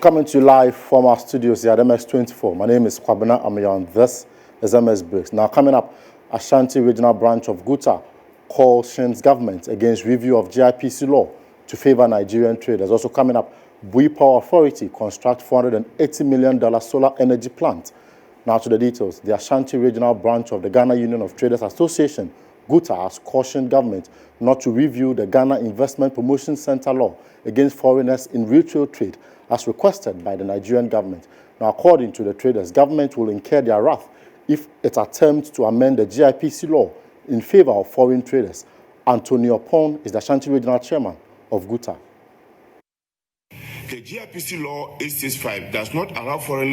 Coming to you live from our studios here at MS24. My name is Kwabena Amaya and this is MS Breaks. Now coming up, Ashanti Regional Branch of GUTA cautions government against review of GIPC law to favor Nigerian traders. Also coming up, BUI Power Authority construct $480 million solar energy plant. Now to the details. The Ashanti Regional Branch of the Ghana Union of Traders Association, GUTA, has cautioned government not to review the Ghana Investment Promotion Center law against foreigners in retail trade as requested by the Nigerian government. Now, according to the traders, government will incur their wrath if it attempts to amend the GIPC law in favor of foreign traders. Antonio Pon is the Ashanti Regional Chairman of GUTA. The GIPC law 865 does not allow foreign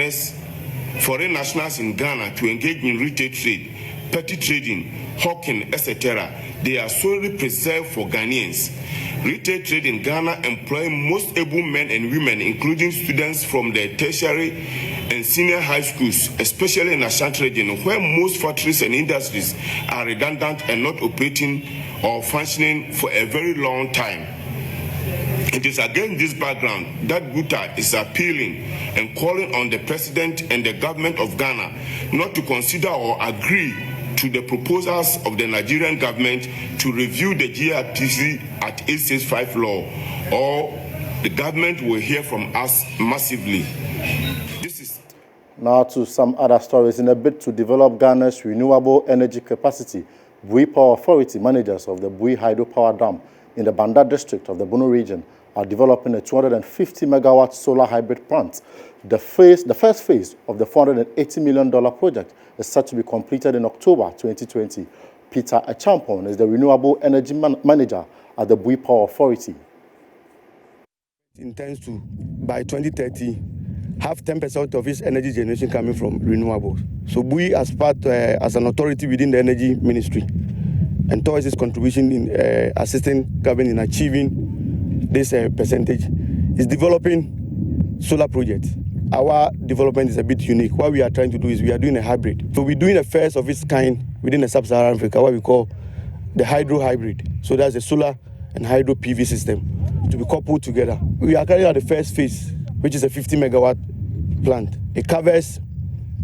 nationals in Ghana to engage in retail trade, petty trading, hawking, etc. They are solely preserved for Ghanaians. Retail trade in Ghana employ most able men and women, including students from the tertiary and senior high schools, especially in Ashanti region, where most factories and industries are redundant and not operating or functioning for a very long time. It is against this background that GUTA is appealing and calling on the President and the government of Ghana not to consider or agree to the proposals of the Nigerian government to review the GIPC at 865 law, or the government will hear from us massively. Now to some other stories. In a bid to develop Ghana's renewable energy capacity, BUI Power Authority managers of the BUI hydropower dam in the Banda district of the Bono region are developing a 250 megawatt solar hybrid plant. The first phase of the $480 million project is set to be completed in October 2020. Peter Achampon is the renewable energy manager at the BUI Power Authority. It intends to, by 2030, have 10% of its energy generation coming from renewables. So BUI, as an authority within the energy ministry, and towards its contribution in assisting government in achieving this percentage, is developing solar projects. Our development is a bit unique. What we are trying to do is we are doing a hybrid. So we're doing a first of its kind within the sub-Saharan Africa, what we call the hydro hybrid. So that's a solar and hydro PV system to be coupled together. We are carrying out the first phase, which is a 50 megawatt plant. It covers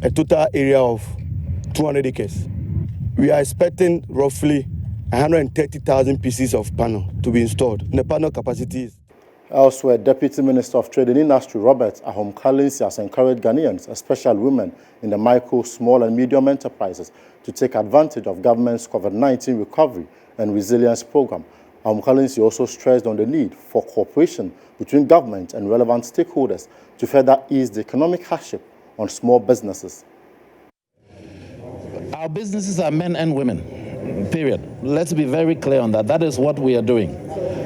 a total area of 200 acres. We are expecting roughly 130,000 pieces of panel to be installed. And the panel capacity is... Elsewhere, Deputy Minister of Trade and Industry Robert Ahom-Kalinsi has encouraged Ghanaians, especially women in the micro, small and medium enterprises, to take advantage of government's COVID-19 recovery and resilience program. Ahom-Kalinsi also stressed on the need for cooperation between government and relevant stakeholders to further ease the economic hardship on small businesses. Our businesses are men and women, period. Let's be very clear on that. That is what we are doing.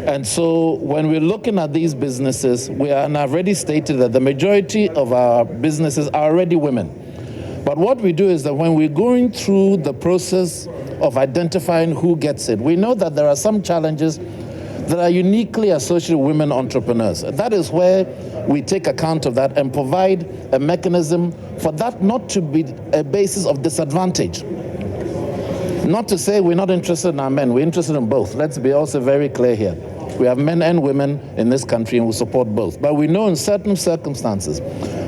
And so when we're looking at these businesses, and I've already stated that the majority of our businesses are already women. But what we do is that when we're going through the process of identifying who gets it, we know that there are some challenges that are uniquely associated with women entrepreneurs. That is where we take account of that and provide a mechanism for that not to be a basis of disadvantage. Not to say we're not interested in our men, we're interested in both. Let's be also very clear here. We have men and women in this country and we support both. But we know in certain circumstances,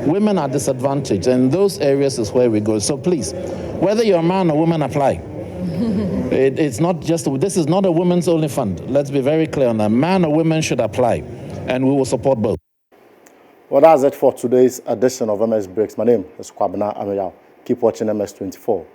women are disadvantaged, and in those areas is where we go. So please, whether you're a man or woman, apply. It's not just, this is not a women's only fund. Let's be very clear on that. Man or women should apply, and we will support both. Well, that's it for today's edition of MS Breaks. My name is Kwabena Amaya. Keep watching MS24.